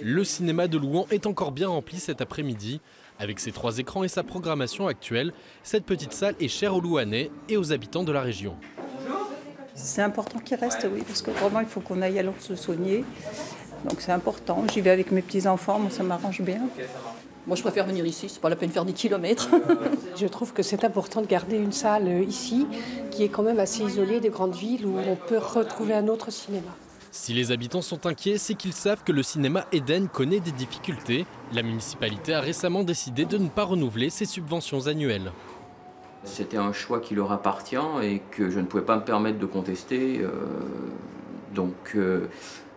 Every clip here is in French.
Le cinéma de Louhans est encore bien rempli cet après-midi. Avec ses 3 écrans et sa programmation actuelle, cette petite salle est chère aux Louhanais et aux habitants de la région. C'est important qu'il reste, oui, parce que vraiment il faut qu'on aille alors se soigner. Donc c'est important. J'y vais avec mes petits-enfants, moi ça m'arrange bien. Moi, je préfère venir ici, c'est pas la peine de faire des kilomètres. Je trouve que c'est important de garder une salle ici, qui est quand même assez isolée des grandes villes, où on peut retrouver un autre cinéma. Si les habitants sont inquiets, c'est qu'ils savent que le cinéma Eden connaît des difficultés. La municipalité a récemment décidé de ne pas renouveler ses subventions annuelles. C'était un choix qui leur appartient et que je ne pouvais pas me permettre de contester.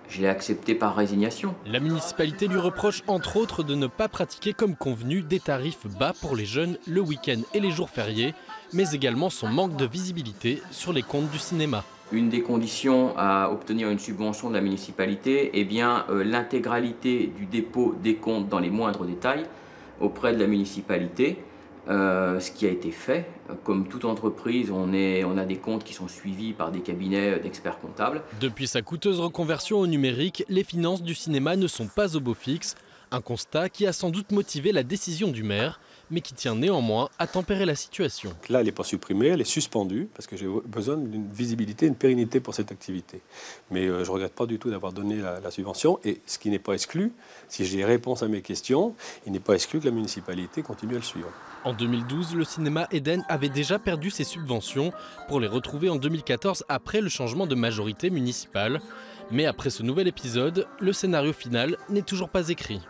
Je l'ai accepté par résignation. La municipalité lui reproche entre autres de ne pas pratiquer comme convenu des tarifs bas pour les jeunes le week-end et les jours fériés, mais également son manque de visibilité sur les comptes du cinéma. Une des conditions à obtenir une subvention de la municipalité est bien l'intégralité du dépôt des comptes dans les moindres détails auprès de la municipalité. Ce qui a été fait. Comme toute entreprise, on a des comptes qui sont suivis par des cabinets d'experts comptables. Depuis sa coûteuse reconversion au numérique, les finances du cinéma ne sont pas au beau fixe. Un constat qui a sans doute motivé la décision du maire, mais qui tient néanmoins à tempérer la situation. Là, elle n'est pas supprimée, elle est suspendue, parce que j'ai besoin d'une visibilité, une pérennité pour cette activité. Mais je ne regrette pas du tout d'avoir donné la subvention, et ce qui n'est pas exclu, si j'ai réponse à mes questions, il n'est pas exclu que la municipalité continue à le suivre. En 2012, le cinéma Eden avait déjà perdu ses subventions pour les retrouver en 2014 après le changement de majorité municipale. Mais après ce nouvel épisode, le scénario final n'est toujours pas écrit.